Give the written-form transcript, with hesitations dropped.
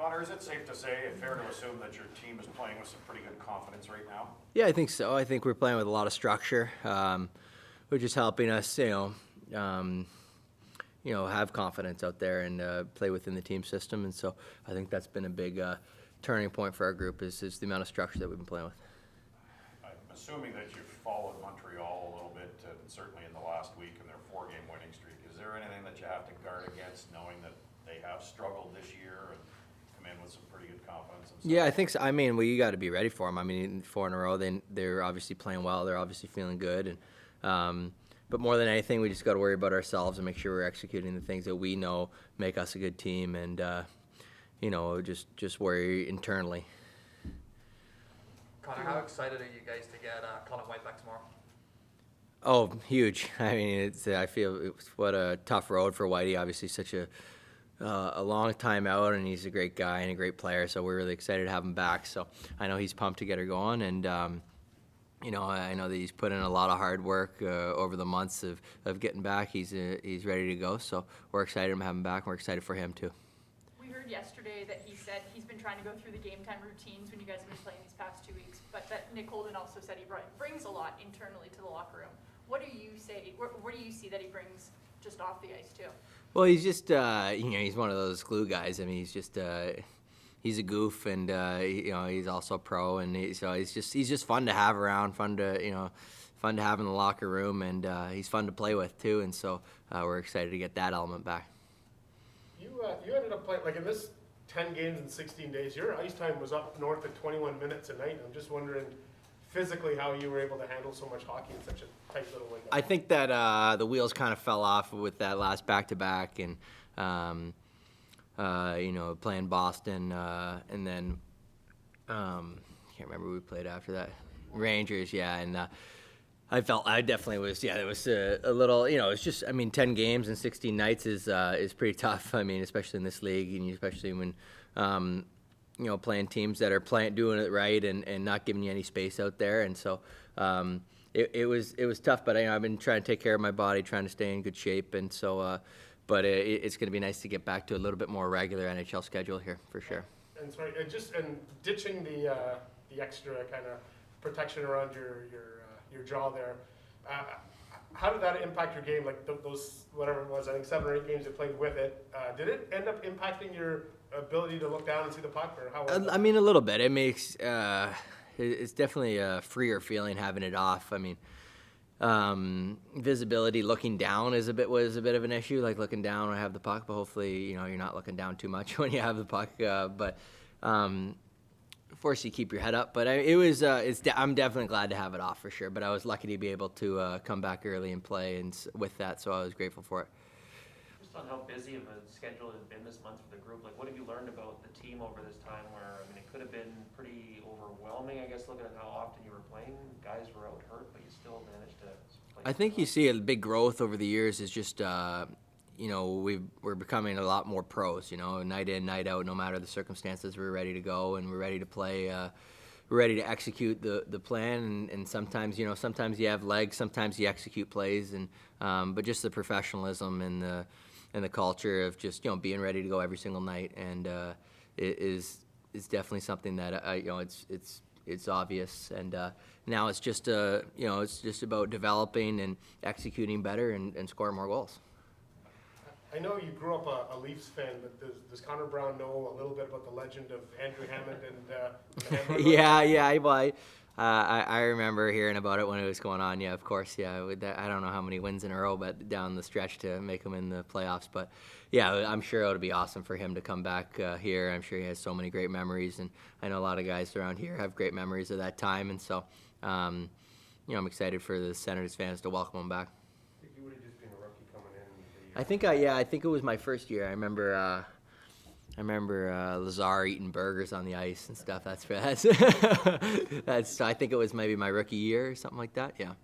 Connor, is it safe to say, fair to assume that your team is playing with some pretty good confidence right now? Yeah, I think so. I think we're playing with a lot of structure, which is helping us, have confidence out there and play within the team system. And so I think that's been a big turning point for our group is the amount of structure that we've been playing with. I'm assuming that you've followed Montreal a little bit, certainly in the last week in their 4-game winning streak. Is there anything that you have to guard against, knowing that they have struggled this year and come in with some pretty good confidence themselves? Yeah, I think so. I mean, you got to be ready for them. I mean, 4 in a row, they're obviously playing well. They're obviously feeling good. And but more than anything, we just got to worry about ourselves and make sure we're executing the things that we know make us a good team, and just worry internally. Connor, how excited are you guys to get Colin White back tomorrow? Oh, huge. I mean, I feel what a tough road for Whitey. Obviously, such a long time out, and he's a great guy and a great player, so we're really excited to have him back. So I know he's pumped to get her going, and I know that he's put in a lot of hard work over the months of getting back. He's ready to go, so we're excited to have him back, and we're excited for him too. We heard yesterday that he said he's been trying to go through the game time routines when you guys have been playing these past 2 weeks, but that Nick Holden also said he brings a lot internally to the locker room. What do you say? What do you see that he brings just off the ice too? Well, he's just he's one of those glue guys. I mean, he's just he's a goof, and he's also a pro, and he's just fun to have around, fun to have in the locker room, and he's fun to play with too. And so we're excited to get that element back. You ended up playing, like, in this 10 games in 16 days, your ice time was up north of 21 minutes a night. I'm just wondering physically how you were able to handle so much hockey in such a tight little window. I think that the wheels kind of fell off with that last back-to-back, and playing Boston, and then can't remember who we played after that. Rangers, yeah, and I definitely was, yeah, it was a little, it's just, 10 games and 16 nights is pretty tough. I mean, especially in this league, and especially when, playing teams that are doing it right and not giving you any space out there. And so it was tough, but I've been trying to take care of my body, trying to stay in good shape. And so, but it's going to be nice to get back to a little bit more regular NHL schedule here, for sure. And sorry, and ditching the extra kind of protection around your jaw there. How did that impact your game? Like those, whatever it was, I think 7 or 8 games you played with it. Did it end up impacting your ability to look down and see the puck, or how? A little bit. It makes it's definitely a freer feeling having it off. I mean, visibility, looking down was a bit of an issue. Like looking down when I have the puck, but hopefully you're not looking down too much when you have the puck. But force you to keep your head up, but I'm definitely glad to have it off for sure. But I was lucky to be able to come back early and play, and with that, so I was grateful for it. Just on how busy of a schedule it has been this month for the group, like what have you learned about the team over this time? Where it could have been pretty overwhelming, I guess, looking at how often you were playing. Guys were out hurt, but you still managed to play. I think you see a big growth over the years. Is just we're becoming a lot more pros, night in, night out, no matter the circumstances, we're ready to go and we're ready to play. We're ready to execute the plan, and sometimes, sometimes you have legs, sometimes you execute plays, and but just the professionalism and the culture of just, being ready to go every single night, and it is definitely something that, it's obvious, and now it's just, it's just about developing and executing better and scoring more goals. I know you grew up a Leafs fan, but does Connor Brown know a little bit about the legend of Andrew Hammond and the Hammond? Yeah. Well, I remember hearing about it when it was going on. Yeah, of course. Yeah, I don't know how many wins in a row, but down the stretch to make him in the playoffs. But yeah, I'm sure it'll be awesome for him to come back here. I'm sure he has so many great memories, and I know a lot of guys around here have great memories of that time. And so, I'm excited for the Senators fans to welcome him back. You would have just been a rookie coming in. I think it was my first year. I remember Lazar eating burgers on the ice and stuff. That's I think it was maybe my rookie year or something like that. Yeah.